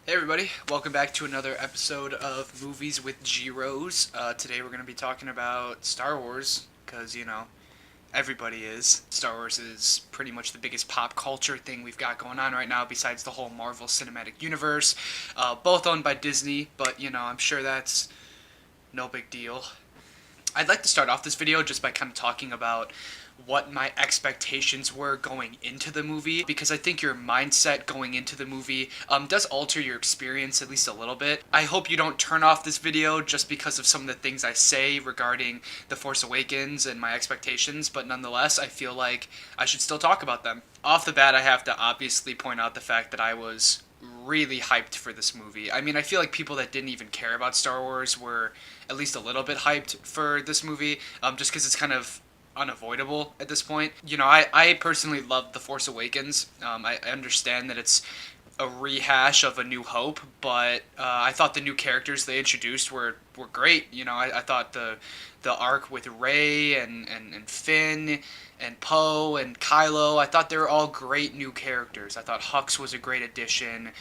Hey everybody, welcome back to another episode of Movies with G-Rose. Today we're going to be talking about Star Wars, because, everybody is. Star Wars is pretty much the biggest pop culture thing we've got going on right now, besides the whole Marvel Cinematic Universe. Both owned by Disney, but, I'm sure that's no big deal. I'd like to start off this video just by kind of talking about what my expectations were going into the movie, because I think your mindset going into the movie does alter your experience at least a little bit. I hope you don't turn off this video just because of some of the things I say regarding The Force Awakens and my expectations, but nonetheless, I feel like I should still talk about them. Off the bat, I have to obviously point out the fact that I was really hyped for this movie. I mean, I feel like people that didn't even care about Star Wars were at least a little bit hyped for this movie, just because it's kind of unavoidable at this point. I personally love The Force Awakens. I understand that it's a rehash of A New Hope, but I thought the new characters they introduced were great. I thought the arc with Rey and Finn and Poe and Kylo, I thought they were all great new characters. I thought Hux was a great addition,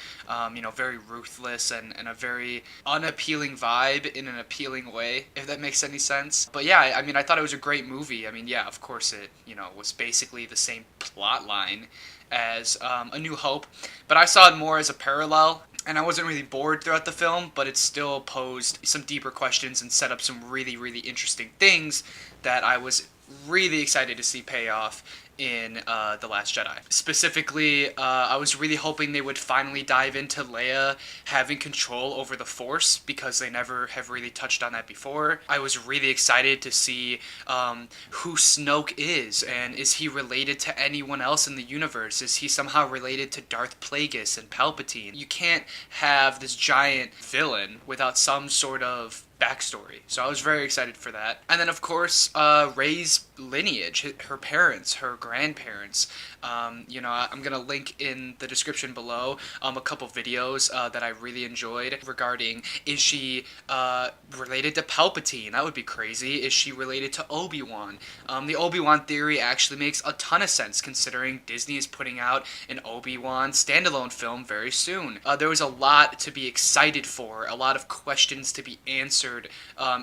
very ruthless and a very unappealing vibe in an appealing way, if that makes any sense. But yeah, I mean, I thought it was a great movie. I mean, yeah, of course it, was basically the same plot line as A New Hope, but I saw it more as a parallel. And I wasn't really bored throughout the film, but it still posed some deeper questions and set up some really, really interesting things that I was really excited to see pay off in The Last Jedi. Specifically, I was really hoping they would finally dive into Leia having control over the Force, because they never have really touched on that before. I was really excited to see who Snoke is, and is he related to anyone else in the universe? Is he somehow related to Darth Plagueis and Palpatine? You can't have this giant villain without some sort of backstory. So I was very excited for that. And then, of course, Rey's lineage, her parents, her grandparents. I'm going to link in the description below a couple videos that I really enjoyed regarding, is she related to Palpatine? That would be crazy. Is she related to Obi-Wan? The Obi-Wan theory actually makes a ton of sense, considering Disney is putting out an Obi-Wan standalone film very soon. There was a lot to be excited for, a lot of questions to be answered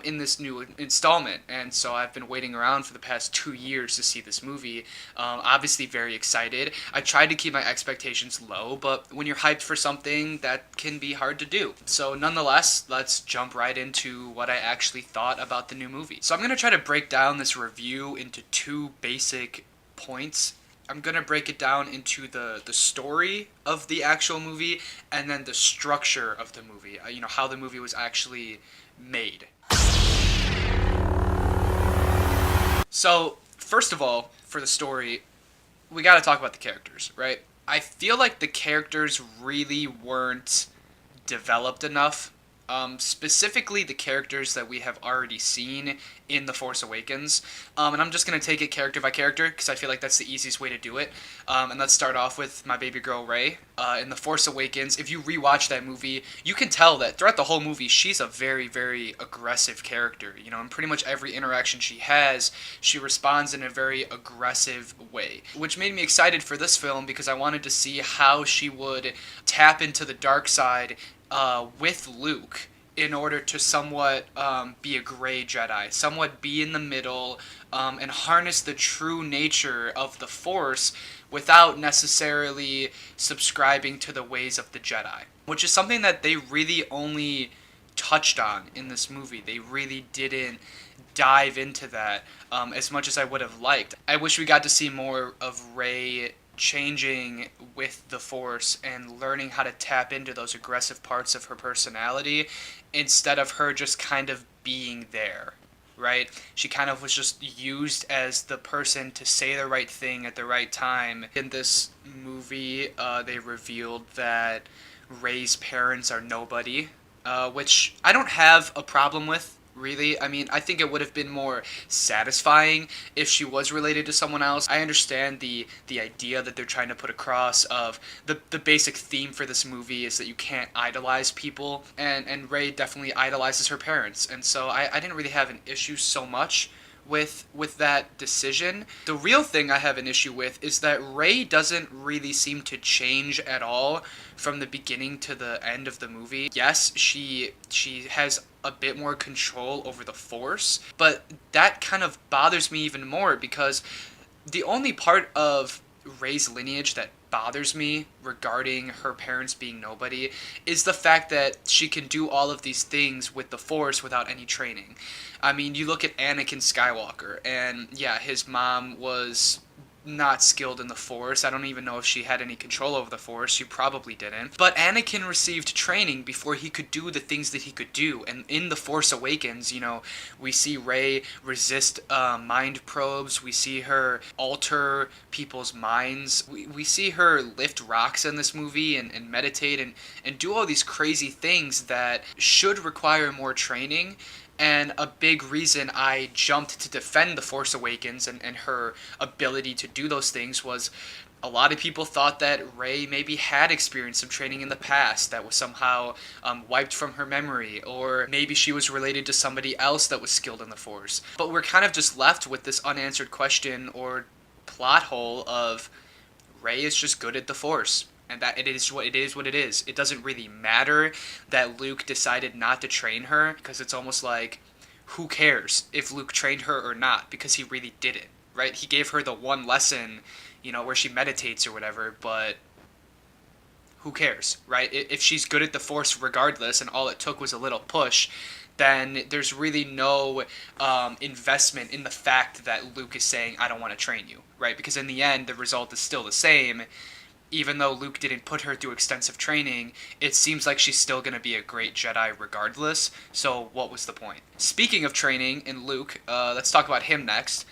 in this new installment, and so I've been waiting around for the past 2 years to see this movie. Obviously very excited. I tried to keep my expectations low, but when you're hyped for something, that can be hard to do. So nonetheless, let's jump right into what I actually thought about the new movie. So I'm going to try to break down this review into two basic points. I'm going to break it down into the story of the actual movie, and then the structure of the movie, how the movie was actually made. So, first of all, for the story, we gotta talk about the characters, right? I feel like the characters really weren't developed enough. Specifically the characters that we have already seen in The Force Awakens. And I'm just going to take it character by character, because I feel like that's the easiest way to do it. And let's start off with my baby girl Rey. In The Force Awakens, if you rewatch that movie, you can tell that throughout the whole movie, she's a very, very aggressive character. In pretty much every interaction she has, she responds in a very aggressive way. Which made me excited for this film, because I wanted to see how she would tap into the dark side with Luke, in order to somewhat be a gray Jedi, somewhat be in the middle, and harness the true nature of the Force without necessarily subscribing to the ways of the Jedi. Which is something that they really only touched on in this movie. They really didn't dive into that as much as I would have liked. I wish we got to see more of Rey changing with the Force and learning how to tap into those aggressive parts of her personality, instead of her just kind of being there, right? She kind of was just used as the person to say the right thing at the right time. In this movie, they revealed that Rey's parents are nobody, which I don't have a problem with, really. I mean, I think it would have been more satisfying if she was related to someone else. I understand the idea that they're trying to put across of the basic theme for this movie is that you can't idolize people, and Rey definitely idolizes her parents, and so I didn't really have an issue so much with that decision. The real thing I have an issue with is that Rey doesn't really seem to change at all from the beginning to the end of the movie. Yes, she has a bit more control over the Force, but that kind of bothers me even more because the only part of Rey's lineage that bothers me regarding her parents being nobody is the fact that she can do all of these things with the Force without any training. I mean, you look at Anakin Skywalker, and yeah, his mom was not skilled in the Force. I don't even know if she had any control over the Force. She probably didn't. But Anakin received training before he could do the things that he could do. And in The Force Awakens, we see Rey resist mind probes. We see her alter people's minds. We see her lift rocks in this movie and meditate and do all these crazy things that should require more training. And a big reason I jumped to defend The Force Awakens and her ability to do those things was a lot of people thought that Rey maybe had experienced some training in the past that was somehow wiped from her memory, or maybe she was related to somebody else that was skilled in the Force. But we're kind of just left with this unanswered question or plot hole of Rey is just good at the Force. And that it is what it is. It doesn't really matter that Luke decided not to train her, because it's almost like, who cares if Luke trained her or not, because he really didn't, right? He gave her the one lesson, where she meditates or whatever, but who cares, right? If she's good at the Force regardless, and all it took was a little push, then there's really no investment in the fact that Luke is saying, I don't want to train you, right? Because in the end, the result is still the same. Even though Luke didn't put her through extensive training, it seems like she's still going to be a great Jedi regardless, so what was the point? Speaking of training in Luke, let's talk about him next.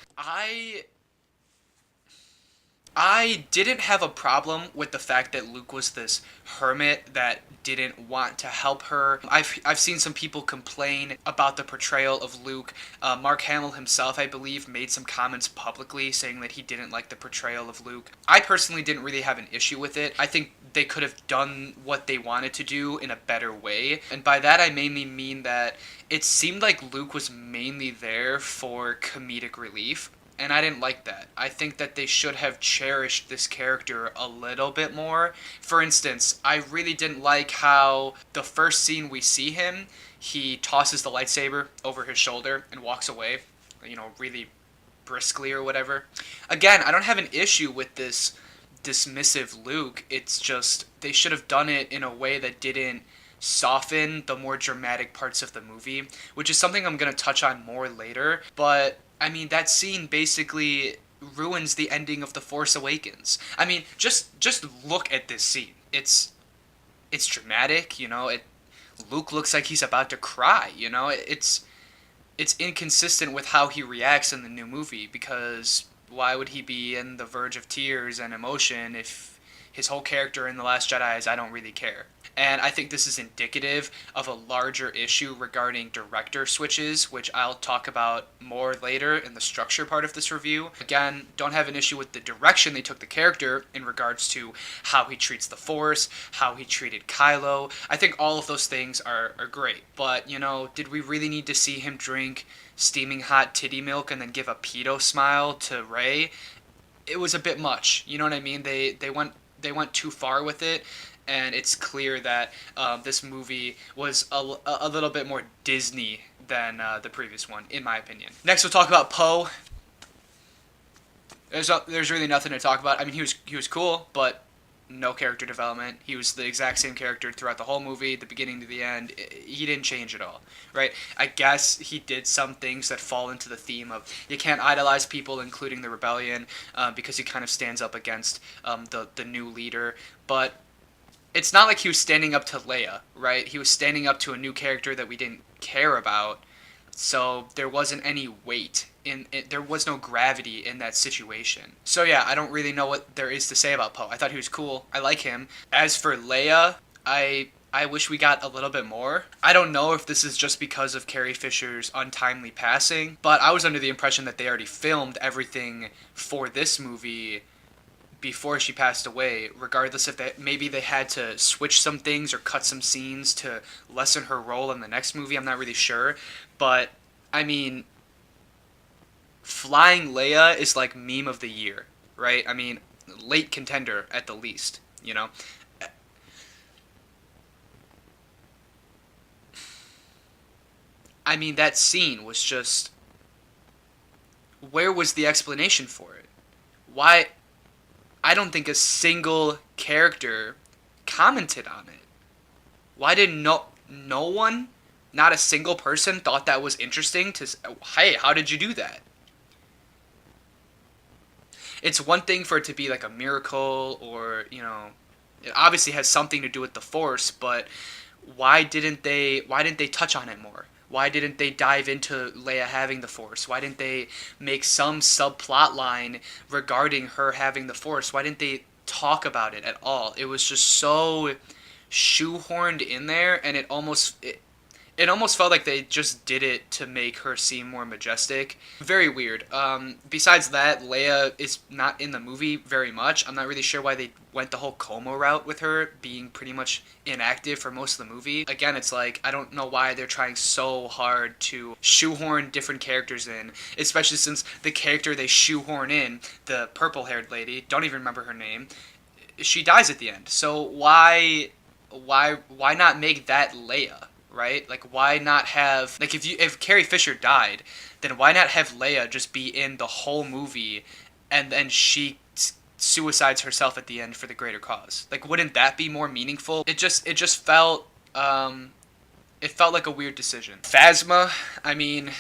I didn't have a problem with the fact that Luke was this hermit that didn't want to help her. I've seen some people complain about the portrayal of Luke. Mark Hamill himself, I believe, made some comments publicly saying that he didn't like the portrayal of Luke. I personally didn't really have an issue with it. I think they could have done what they wanted to do in a better way. And by that I mainly mean that it seemed like Luke was mainly there for comedic relief. And I didn't like that. I think that they should have cherished this character a little bit more. For instance, I really didn't like how the first scene we see him, he tosses the lightsaber over his shoulder and walks away, really briskly or whatever. Again, I don't have an issue with this dismissive Luke. It's just they should have done it in a way that didn't soften the more dramatic parts of the movie, which is something I'm going to touch on more later. But I mean, that scene basically ruins the ending of The Force Awakens. I mean, just look at this scene. It's dramatic, Luke looks like he's about to cry, It's inconsistent with how he reacts in the new movie, because why would he be in the verge of tears and emotion if his whole character in The Last Jedi is, I don't really care? And I think this is indicative of a larger issue regarding director switches, which I'll talk about more later in the structure part of this review. Again, don't have an issue with the direction they took the character in regards to how he treats the Force, how he treated Kylo. I think all of those things are great. But, did we really need to see him drink steaming hot titty milk and then give a pedo smile to Rey? It was a bit much. You know what I mean? They went too far with it. And it's clear that this movie was a little bit more Disney than the previous one, in my opinion. Next, we'll talk about Poe. There's really nothing to talk about. I mean, he was cool, but no character development. He was the exact same character throughout the whole movie, the beginning to the end. He didn't change at all, right? I guess he did some things that fall into the theme of you can't idolize people, including the rebellion, because he kind of stands up against the new leader, but it's not like he was standing up to Leia, right? He was standing up to a new character that we didn't care about, so there wasn't any weight in it. There was no gravity in that situation. So yeah, I don't really know what there is to say about Poe. I thought he was cool. I like him. As for Leia, I wish we got a little bit more. I don't know if this is just because of Carrie Fisher's untimely passing, but I was under the impression that they already filmed everything for this movie before she passed away, regardless if maybe they had to switch some things or cut some scenes to lessen her role in the next movie. I'm not really sure. But, I mean, Flying Leia is like meme of the year, right? I mean, late contender at the least, you know? I mean, that scene was just. Where was the explanation for it? Why? I don't think a single character commented on it. Why did no one, not a single person, thought that was interesting to, hey, how did you do that? It's one thing for it to be like a miracle or, it obviously has something to do with the Force, but why didn't they touch on it more? Why didn't they dive into Leia having the Force? Why didn't they make some subplot line regarding her having the Force? Why didn't they talk about it at all? It was just so shoehorned in there, and it almost felt like they just did it to make her seem more majestic. Very weird. Besides that, Leia is not in the movie very much. I'm not really sure why they went the whole Como route with her being pretty much inactive for most of the movie. Again, it's like, I don't know why they're trying so hard to shoehorn different characters in, especially since the character they shoehorn in, the purple-haired lady, don't even remember her name, she dies at the end. So why not make that Leia? Right? Like, why not have, like, if Carrie Fisher died, then why not have Leia just be in the whole movie, and then she suicides herself at the end for the greater cause? Like, wouldn't that be more meaningful? It just felt it felt like a weird decision. Phasma, I mean,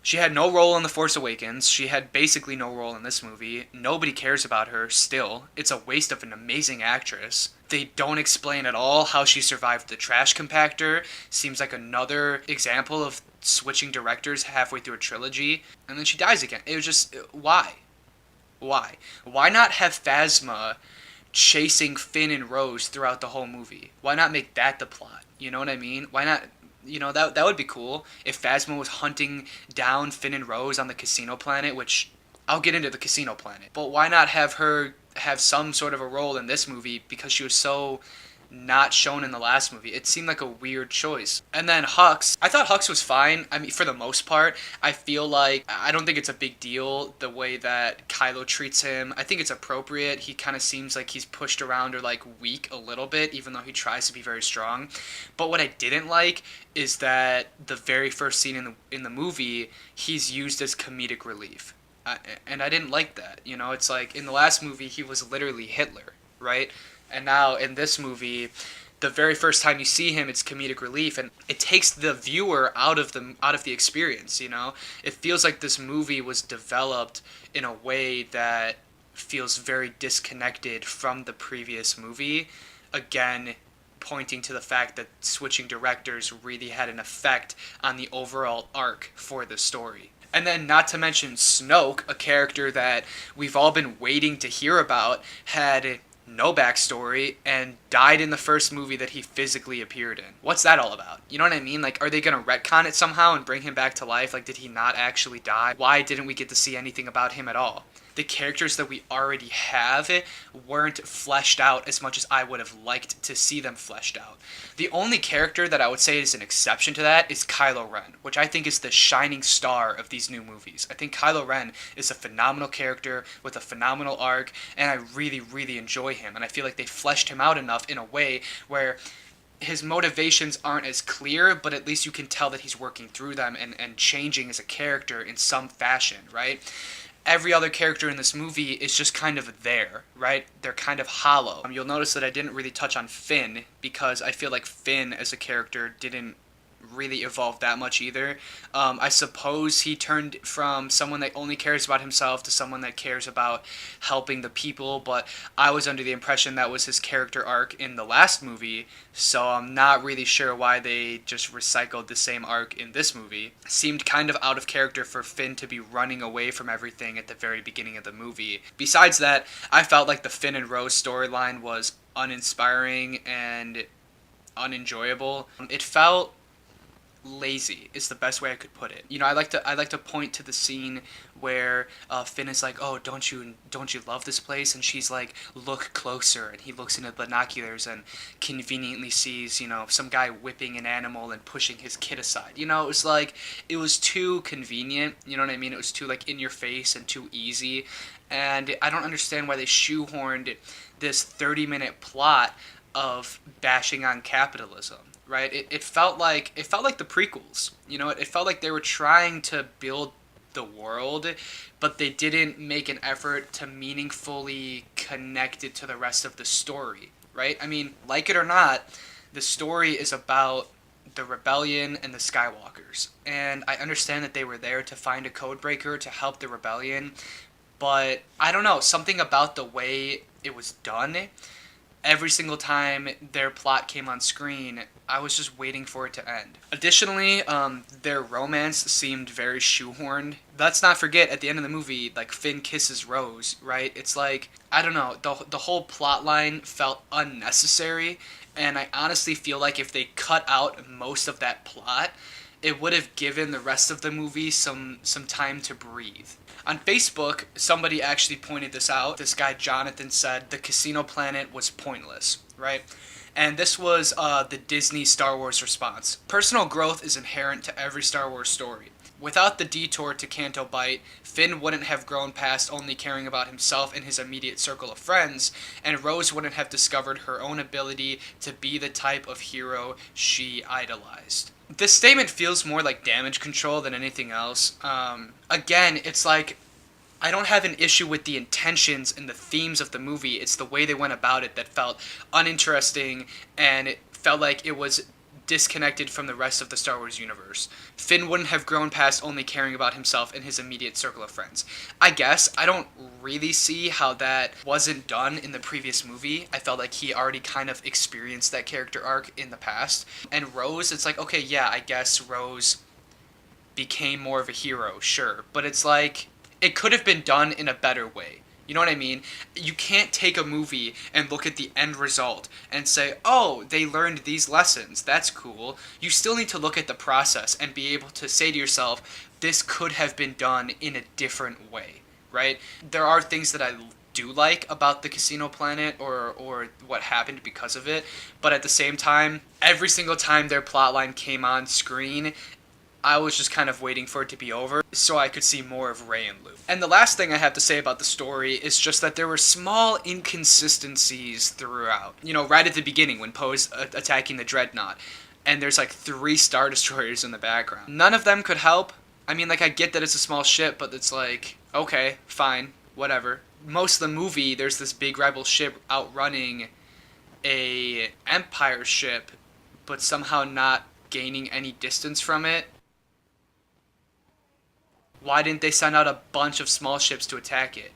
she had no role in The Force Awakens. She had basically no role in this movie. Nobody cares about her still. It's a waste of an amazing actress. They don't explain at all how she survived the trash compactor. Seems like another example of switching directors halfway through a trilogy. And then she dies again. It was just, why? Why? Why not have Phasma chasing Finn and Rose throughout the whole movie? Why not make that the plot? You know what I mean? Why not? That would be cool if Phasma was hunting down Finn and Rose on the casino planet, which I'll get into the casino planet. But why not have her have some sort of a role in this movie because she was so not shown in the last movie? It seemed like a weird choice. And then Hux, I thought Hux was fine. I mean, for the most part, I feel like I don't think it's a big deal the way that Kylo treats him. I think it's appropriate. He kind of seems like he's pushed around or like weak a little bit, even though he tries to be very strong. But what I didn't like is that the very first scene in the movie, he's used as comedic relief. And I didn't like that. It's like in the last movie, he was literally Hitler, right? And now in this movie, the very first time you see him, it's comedic relief, and it takes the viewer out of the experience. It feels like this movie was developed in a way that feels very disconnected from the previous movie. Again, pointing to the fact that switching directors really had an effect on the overall arc for the story. And then, not to mention, Snoke, a character that we've all been waiting to hear about, had no backstory and died in the first movie that he physically appeared in. What's that all about? You know what I mean? Like, are they gonna retcon it somehow and bring him back to life? Like, did he not actually die? Why didn't we get to see anything about him at all? The characters that we already have weren't fleshed out as much as I would have liked to see them fleshed out. The only character that I would say is an exception to that is Kylo Ren, which I think is the shining star of these new movies. I think Kylo Ren is a phenomenal character with a phenomenal arc, and I really, really enjoy him. And I feel like they fleshed him out enough in a way where his motivations aren't as clear, but at least you can tell that he's working through them and changing as a character in some fashion, right? Every other character in this movie is just kind of there, right? They're kind of hollow. You'll notice that I didn't really touch on Finn because I feel like Finn as a character didn't really evolve that much either. I suppose he turned from someone that only cares about himself to someone that cares about helping the people, but I was under the impression that was his character arc in the last movie, so I'm not really sure why they just recycled the same arc in this movie. Seemed kind of out of character for Finn to be running away from everything at the very beginning of the movie. Besides that, I felt like the Finn and Rose storyline was uninspiring and unenjoyable. It felt lazy is the best way I could put it. You know, I like to point to the scene where Finn is like, "Oh, don't you love this place?" And she's like, "Look closer." And he looks into the binoculars and conveniently sees, some guy whipping an animal and pushing his kid aside. It was too convenient. You know what I mean? It was too like in your face and too easy. And I don't understand why they shoehorned this 30-minute plot of bashing on capitalism, right? It felt like the prequels. It felt like they were trying to build the world, but they didn't make an effort to meaningfully connect it to the rest of the story, right? I mean, like it or not, the story is about the rebellion and the Skywalkers. And I understand that they were there to find a code breaker to help the rebellion, but I don't know, something about the way it was done, every single time their plot came on screen, I was just waiting for it to end. Additionally, their romance seemed very shoehorned. Let's not forget, at the end of the movie, like, Finn kisses Rose, right? It's like, I don't know, the whole plot line felt unnecessary, and I honestly feel like if they cut out most of that plot, it would have given the rest of the movie some time to breathe. On Facebook, somebody actually pointed this out. This guy Jonathan said the casino planet was pointless, right? And this was the Disney Star Wars response. Personal growth is inherent to every Star Wars story. Without the detour to Canto Bight, Finn wouldn't have grown past only caring about himself and his immediate circle of friends, and Rose wouldn't have discovered her own ability to be the type of hero she idolized. This statement feels more like damage control than anything else. Again, it's like, I don't have an issue with the intentions and the themes of the movie. It's the way they went about it that felt uninteresting, and it felt like it was disconnected from the rest of the Star Wars universe. Finn wouldn't have grown past only caring about himself and his immediate circle of friends. I guess I don't really see how that wasn't done in the previous movie. I felt like he already kind of experienced that character arc in the past. And Rose, it's like, okay, yeah, I guess Rose became more of a hero, sure. But it's like, it could have been done in a better way. You know what I mean? You can't take a movie and look at the end result and say, oh, they learned these lessons. That's cool. You still need to look at the process and be able to say to yourself, this could have been done in a different way, right? There are things that I do like about the casino planet or what happened because of it, but at the same time, every single time their plotline came on screen, I was just kind of waiting for it to be over so I could see more of Rey and Luke. And the last thing I have to say about the story is just that there were small inconsistencies throughout. Right at the beginning when Poe's attacking the Dreadnought, and there's like 3 Star Destroyers in the background. None of them could help. I mean, like, I get that it's a small ship, but it's like, okay, fine, whatever. Most of the movie, there's this big rebel ship outrunning a Empire ship, but somehow not gaining any distance from it. Why didn't they send out a bunch of small ships to attack it?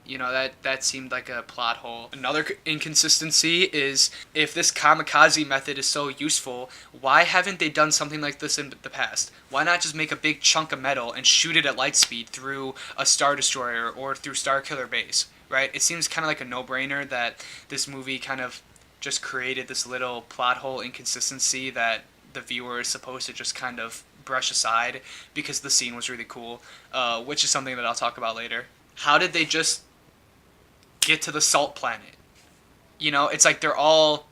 That seemed like a plot hole. Another inconsistency is, if this kamikaze method is so useful, why haven't they done something like this in the past? Why not just make a big chunk of metal and shoot it at light speed through a Star Destroyer or through Starkiller Base, right? It seems kind of like a no-brainer that this movie kind of just created this little plot hole inconsistency that the viewer is supposed to just kind of brush aside because the scene was really cool, which is something that I'll talk about later. How did they just get to the salt planet? It's like they're all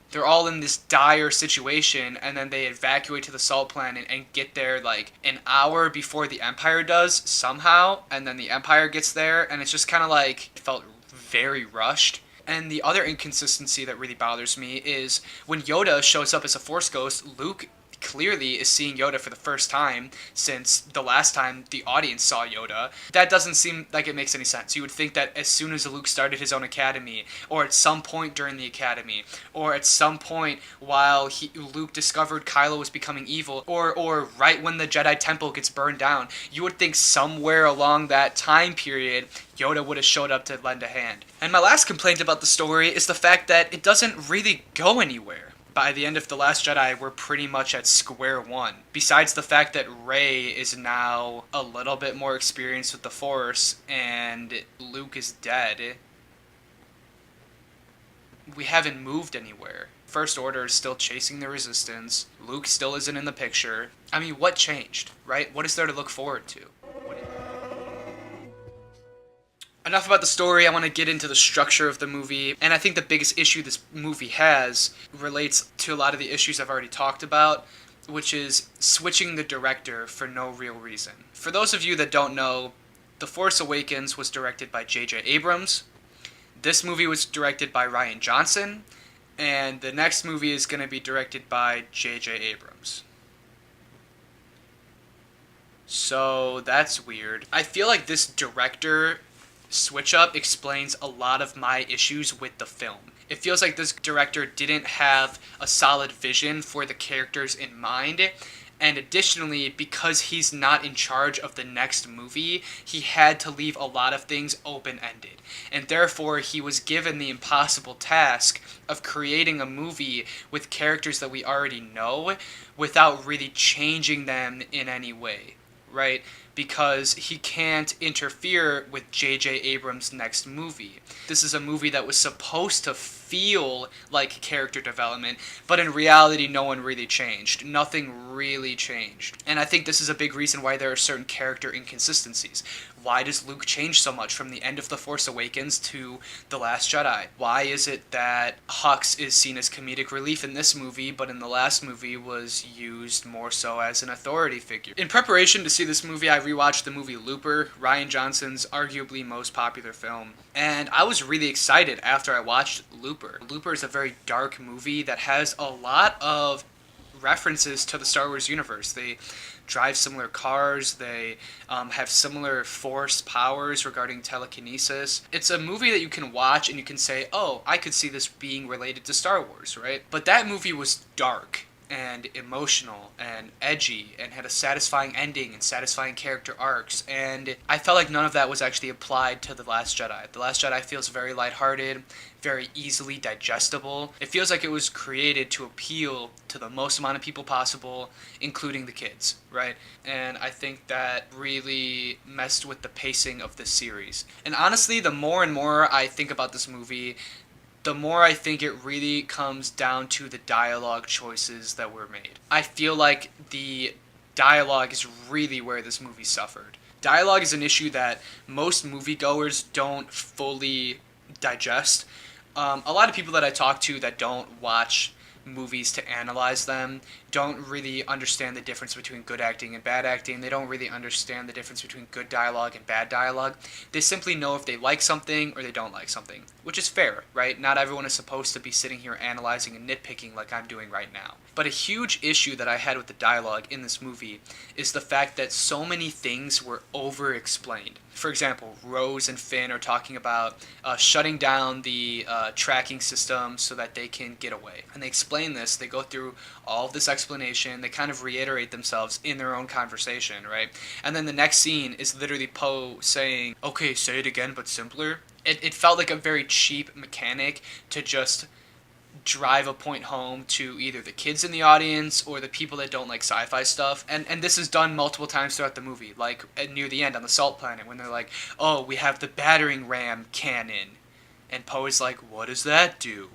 in this dire situation, and then they evacuate to the salt planet and get there like an hour before the Empire does somehow, and then the Empire gets there, and it's just kind of like, it felt very rushed. And the other inconsistency that really bothers me is when Yoda shows up as a Force ghost, Luke clearly is seeing Yoda for the first time since the last time the audience saw Yoda. That doesn't seem like it makes any sense. You would think that as soon as Luke started his own academy, or at some point during the academy, or at some point while Luke discovered Kylo was becoming evil, or right when the Jedi Temple gets burned down, you would think somewhere along that time period Yoda would have showed up to lend a hand. And my last complaint about the story is the fact that it doesn't really go anywhere. By the end of The Last Jedi, we're pretty much at square one. Besides the fact that Rey is now a little bit more experienced with the Force, and Luke is dead, we haven't moved anywhere. First Order is still chasing the Resistance. Luke still isn't in the picture. I mean, what changed, right? What is there to look forward to? Enough about the story. I want to get into the structure of the movie. And I think the biggest issue this movie has relates to a lot of the issues I've already talked about, which is switching the director for no real reason. For those of you that don't know, The Force Awakens was directed by J.J. Abrams. This movie was directed by Rian Johnson. And the next movie is going to be directed by J.J. Abrams. So that's weird. I feel like this director switch up explains a lot of my issues with the film. It feels like this director didn't have a solid vision for the characters in mind, and additionally, because he's not in charge of the next movie, he had to leave a lot of things open-ended. And therefore, he was given the impossible task of creating a movie with characters that we already know without really changing them in any way, right? Because he can't interfere with J.J. Abrams' next movie. This is a movie that was supposed to feel like character development, but in reality, no one really changed. Nothing really changed. And I think this is a big reason why there are certain character inconsistencies. Why does Luke change so much from the end of The Force Awakens to The Last Jedi? Why is it that Hux is seen as comedic relief in this movie, but in the last movie was used more so as an authority figure? In preparation to see this movie, I rewatched the movie Looper, Rian Johnson's arguably most popular film. And I was really excited after I watched Looper. Looper is a very dark movie that has a lot of references to the Star Wars universe. They drive similar cars, they have similar force powers regarding telekinesis. It's a movie that you can watch and you can say, oh, I could see this being related to Star Wars, right? But that movie was dark and emotional and edgy and had a satisfying ending and satisfying character arcs, and I felt like none of that was actually applied to The Last Jedi. The Last Jedi feels very lighthearted, very easily digestible. It feels like it was created to appeal to the most amount of people possible, including the kids, right? And I think that really messed with the pacing of this series. And honestly, the more and more I think about this movie, the more I think it really comes down to the dialogue choices that were made. I feel like the dialogue is really where this movie suffered. Dialogue is an issue that most moviegoers don't fully digest. A lot of people that I talk to that don't watch movies to analyze them don't really understand the difference between good acting and bad acting. They don't really understand the difference between good dialogue and bad dialogue. They simply know if they like something or they don't like something, which is fair, right? Not everyone is supposed to be sitting here analyzing and nitpicking like I'm doing right now. But a huge issue that I had with the dialogue in this movie is the fact that so many things were over-explained. For example, Rose and Finn are talking about shutting down the tracking system so that they can get away. And they explain this, they go through all of this explanation, they kind of reiterate themselves in their own conversation, right? And then the next scene is literally Poe saying, okay, say it again but simpler. It felt like a very cheap mechanic to just drive a point home to either the kids in the audience or the people that don't like sci-fi stuff. And this is done multiple times throughout the movie, like near the end on the Salt Planet when they're like, oh, we have the battering ram cannon. And Poe is like, what does that do?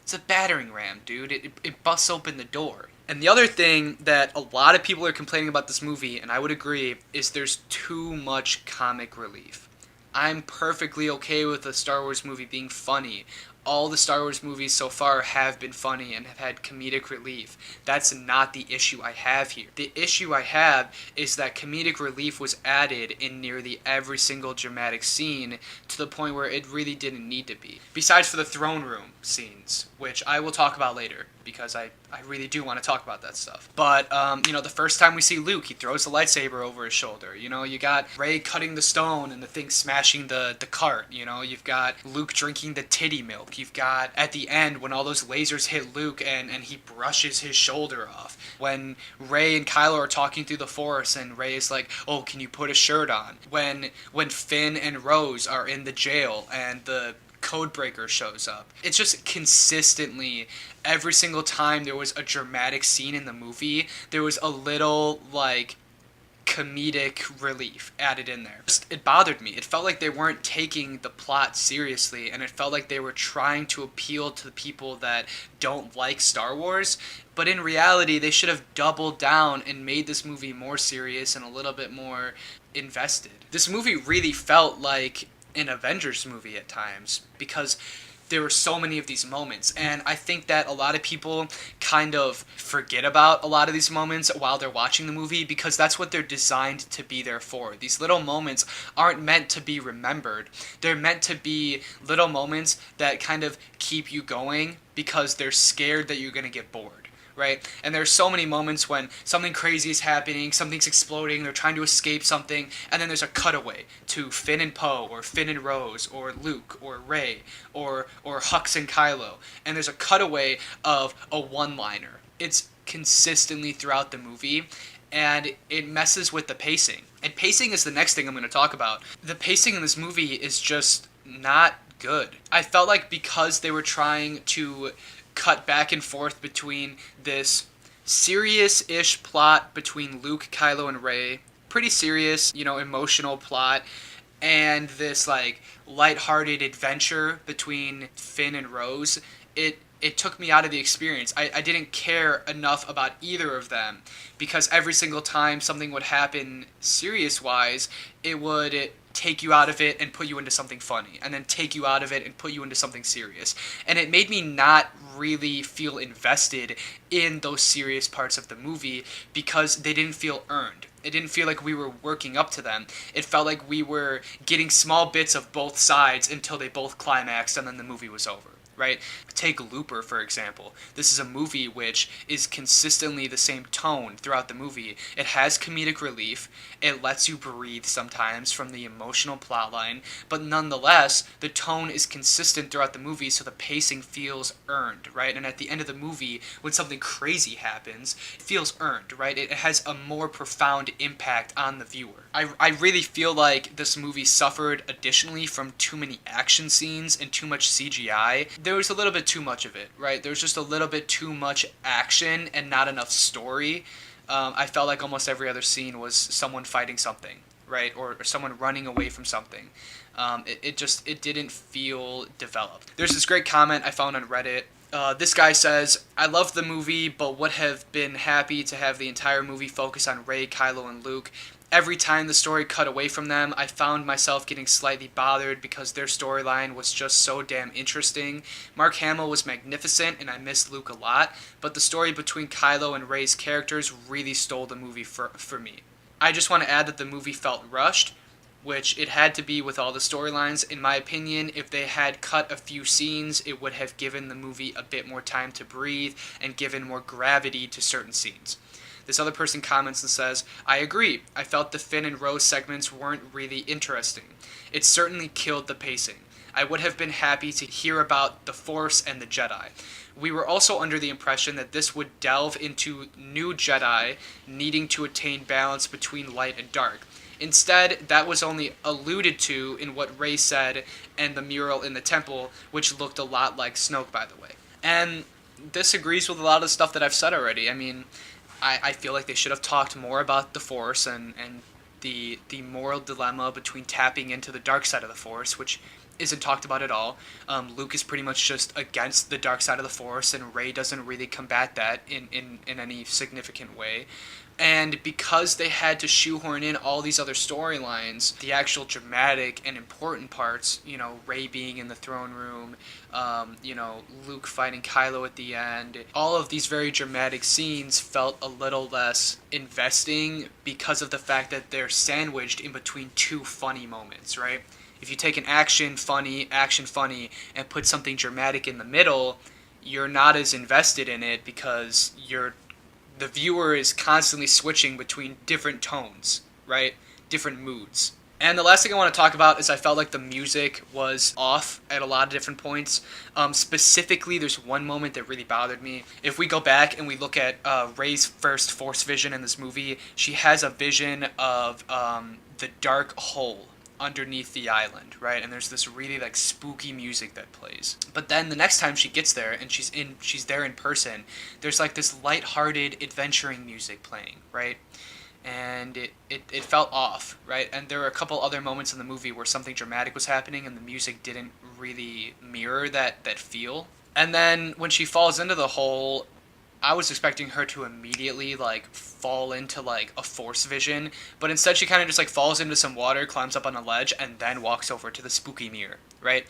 It's a battering ram, dude. It busts open the door. And the other thing that a lot of people are complaining about this movie, and I would agree, is there's too much comic relief. I'm perfectly okay with a Star Wars movie being funny. All the Star Wars movies so far have been funny and have had comedic relief. That's not the issue I have here. The issue I have is that comedic relief was added in nearly every single dramatic scene to the point where it really didn't need to be. Besides for the throne room scenes, which I will talk about later, because I really do want to talk about that stuff. But, the first time we see Luke, he throws the lightsaber over his shoulder. You got Rey cutting the stone and the thing smashing the cart. You've got Luke drinking the titty milk. You've got, at the end, when all those lasers hit Luke and he brushes his shoulder off. When Rey and Kylo are talking through the Force and Rey is like, oh, can you put a shirt on? When Finn and Rose are in the jail and the Codebreaker shows up. It's just consistently, every single time there was a dramatic scene in the movie, there was a little, comedic relief added in there. It bothered me. It felt like they weren't taking the plot seriously, and it felt like they were trying to appeal to the people that don't like Star Wars, but in reality they should have doubled down and made this movie more serious and a little bit more invested. This movie really felt like an Avengers movie at times, because there were so many of these moments, and I think that a lot of people kind of forget about a lot of these moments while they're watching the movie, because that's what they're designed to be there for. These little moments aren't meant to be remembered. They're meant to be little moments that kind of keep you going because they're scared that you're going to get bored. Right? And there's so many moments when something crazy is happening, something's exploding, they're trying to escape something, and then there's a cutaway to Finn and Poe, or Finn and Rose, or Luke, or Rey, or Hux and Kylo, and there's a cutaway of a one-liner. It's consistently throughout the movie, and it messes with the pacing. And pacing is the next thing I'm going to talk about. The pacing in this movie is just not good. I felt like because they were trying to cut back and forth between this serious-ish plot between Luke, Kylo, and Rey, pretty serious, emotional plot, and this lighthearted adventure between Finn and Rose, it took me out of the experience. I didn't care enough about either of them, because every single time something would happen serious-wise, it would take you out of it and put you into something funny, and then take you out of it and put you into something serious. And it made me not really feel invested in those serious parts of the movie, because they didn't feel earned. It didn't feel like we were working up to them. It felt like we were getting small bits of both sides until they both climaxed and then the movie was over. Right? Take Looper, for example. This is a movie which is consistently the same tone throughout the movie. It has comedic relief. It lets you breathe sometimes from the emotional plotline, but nonetheless, the tone is consistent throughout the movie, so the pacing feels earned, right? And at the end of the movie, when something crazy happens, it feels earned, right? It has a more profound impact on the viewer. I really feel like this movie suffered additionally from too many action scenes and too much CGI. There was a little bit too much of it, right? There was just a little bit too much action and not enough story. I felt like almost every other scene was someone fighting something, right? Or someone running away from something. It didn't feel developed. There's this great comment I found on Reddit. This guy says, "I love the movie, but would have been happy to have the entire movie focus on Rey, Kylo, and Luke. Every time the story cut away from them, I found myself getting slightly bothered because their storyline was just so damn interesting. Mark Hamill was magnificent, and I missed Luke a lot, but the story between Kylo and Rey's characters really stole the movie for me. I just want to add that the movie felt rushed, which it had to be with all the storylines. In my opinion, if they had cut a few scenes, it would have given the movie a bit more time to breathe and given more gravity to certain scenes." This other person comments and says, "I agree. I felt the Finn and Rose segments weren't really interesting. It certainly killed the pacing. I would have been happy to hear about the Force and the Jedi. We were also under the impression that this would delve into new Jedi needing to attain balance between light and dark. Instead, that was only alluded to in what Rey said and the mural in the temple, which looked a lot like Snoke, by the way." And this agrees with a lot of the stuff that I've said already. I mean, I feel like they should have talked more about the Force and the moral dilemma between tapping into the dark side of the Force, which isn't talked about at all. Luke is pretty much just against the dark side of the Force, and Rey doesn't really combat that in any significant way. And because they had to shoehorn in all these other storylines, the actual dramatic and important parts, Rey being in the throne room, Luke fighting Kylo at the end, all of these very dramatic scenes felt a little less investing because of the fact that they're sandwiched in between two funny moments, right? If you take an action funny, and put something dramatic in the middle, you're not as invested in it because the viewer is constantly switching between different tones, right? Different moods. And the last thing I want to talk about is I felt like the music was off at a lot of different points. Specifically, there's one moment that really bothered me. If we go back and we look at Rey's first Force vision in this movie, she has a vision of the dark hole underneath the island, right? And there's this really spooky music that plays. But then the next time she gets there and she's there in person, there's this lighthearted adventuring music playing, right? and it felt off, right? And there were a couple other moments in the movie where something dramatic was happening and the music didn't really mirror that feel. And then when she falls into the hole, I was expecting her to immediately like fall into like a force vision, but instead she kind of just like falls into some water, climbs up on a ledge, and then walks over to the spooky mirror, right?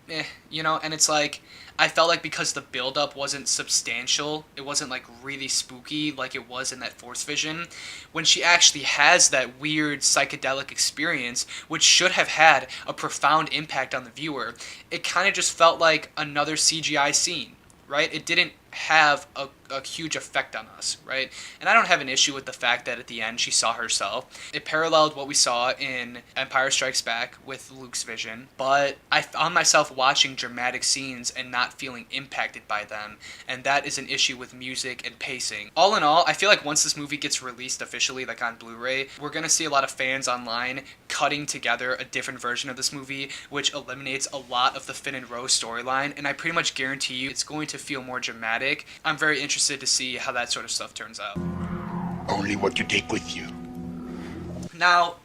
And it's like I felt like because the build-up wasn't substantial, it wasn't like really spooky like it was in that Force Vision. When she actually has that weird psychedelic experience, which should have had a profound impact on the viewer, it kind of just felt like another CGI scene, right? It didn't have a huge effect on us, right? And I don't have an issue with the fact that at the end she saw herself. It paralleled what we saw in Empire Strikes Back with Luke's vision, but I found myself watching dramatic scenes and not feeling impacted by them, and that is an issue with music and pacing. All in all, I feel like once this movie gets released officially, like on Blu-ray, we're gonna see a lot of fans online cutting together a different version of this movie, which eliminates a lot of the Finn and Rose storyline, and I pretty much guarantee you it's going to feel more dramatic. I'm very interested to see how that sort of stuff turns out. Only what you take with you. Now,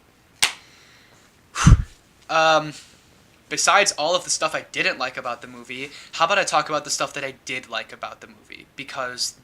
besides all of the stuff I didn't like about the movie, how about I talk about the stuff that I did like about the movie? Because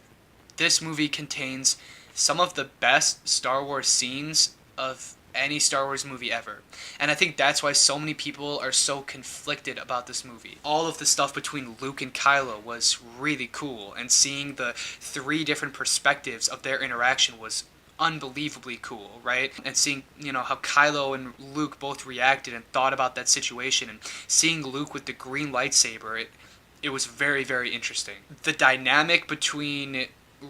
this movie contains some of the best Star Wars scenes of any Star Wars movie ever. And I think that's why so many people are so conflicted about this movie. All of the stuff between Luke and Kylo was really cool, and seeing the 3 different perspectives of their interaction was unbelievably cool, right? And seeing, how Kylo and Luke both reacted and thought about that situation, and seeing Luke with the green lightsaber, it was very, very interesting. The dynamic between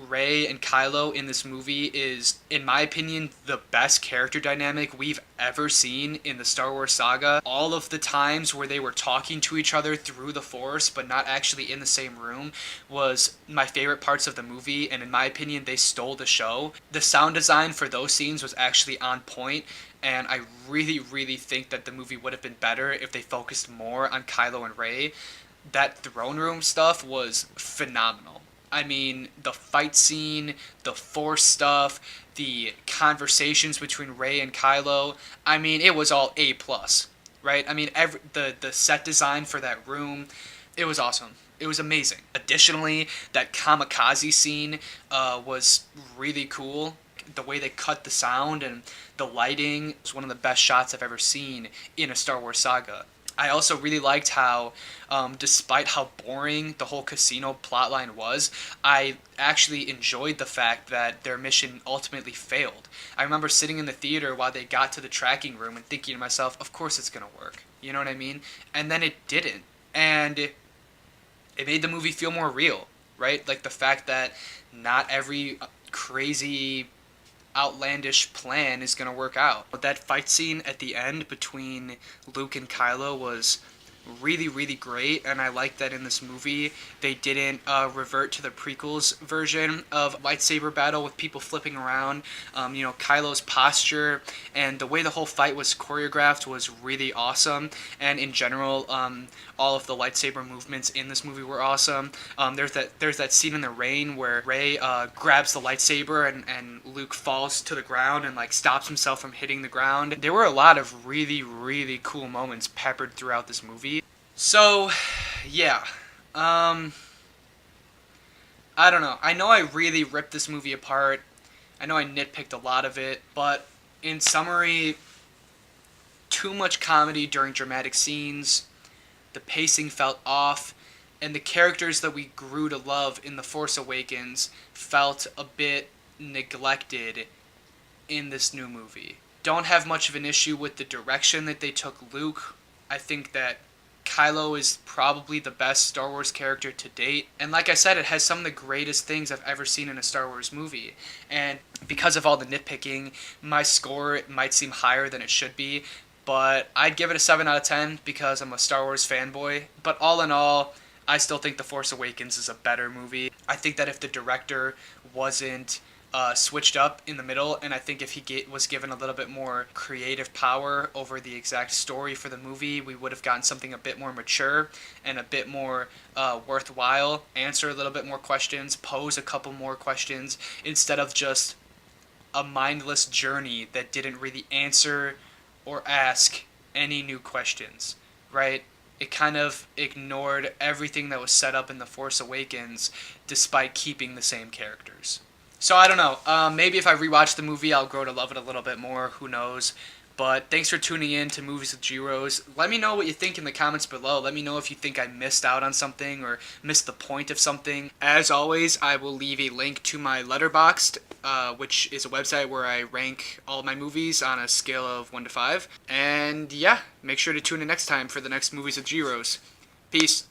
Rey and Kylo in this movie is, in my opinion, the best character dynamic we've ever seen in the Star Wars saga. All of the times where they were talking to each other through the Force but not actually in the same room was my favorite parts of the movie, and in my opinion they stole the show. The sound design for those scenes was actually on point, and I really, really think that the movie would have been better if they focused more on Kylo and Rey. That throne room stuff was phenomenal. I mean, the fight scene, the Force stuff, the conversations between Rey and Kylo, I mean, it was all A+, right? I mean, the set design for that room, it was awesome. It was amazing. Additionally, that kamikaze scene was really cool. The way they cut the sound and the lighting was one of the best shots I've ever seen in a Star Wars saga. I also really liked how, despite how boring the whole casino plotline was, I actually enjoyed the fact that their mission ultimately failed. I remember sitting in the theater while they got to the tracking room and thinking to myself, of course it's going to work. You know what I mean? And then it didn't. And it made the movie feel more real, right? Like the fact that not every crazy outlandish plan is going to work out. But that fight scene at the end between Luke and Kylo was really, really great, and I like that in this movie they didn't revert to the prequels version of lightsaber battle with people flipping around. Kylo's posture and the way the whole fight was choreographed was really awesome, and in general, all of the lightsaber movements in this movie were awesome. There's that scene in the rain where Rey grabs the lightsaber and Luke falls to the ground and like stops himself from hitting the ground. There were a lot of really, really cool moments peppered throughout this movie. So, yeah. I don't know. I know I really ripped this movie apart. I know I nitpicked a lot of it, but in summary, too much comedy during dramatic scenes, the pacing felt off, and the characters that we grew to love in The Force Awakens felt a bit neglected in this new movie. Don't have much of an issue with the direction that they took Luke. I think that Kylo is probably the best Star Wars character to date. And like I said, it has some of the greatest things I've ever seen in a Star Wars movie. And because of all the nitpicking, my score might seem higher than it should be. But I'd give it a 7 out of 10 because I'm a Star Wars fanboy. But all in all, I still think The Force Awakens is a better movie. I think that if the director wasn't switched up in the middle, and I think if he was given a little bit more creative power over the exact story for the movie, we would have gotten something a bit more mature and a bit more worthwhile, answer a little bit more questions, pose a couple more questions, instead of just a mindless journey that didn't really answer or ask any new questions, right? It kind of ignored everything that was set up in The Force Awakens despite keeping the same characters. So I don't know. Maybe if I rewatch the movie, I'll grow to love it a little bit more. Who knows? But thanks for tuning in to Movies with G-Rose. Let me know what you think in the comments below. Let me know if you think I missed out on something or missed the point of something. As always, I will leave a link to my Letterboxd, which is a website where I rank all my movies on a scale of 1 to 5. And yeah, make sure to tune in next time for the next Movies with G-Rose. Peace.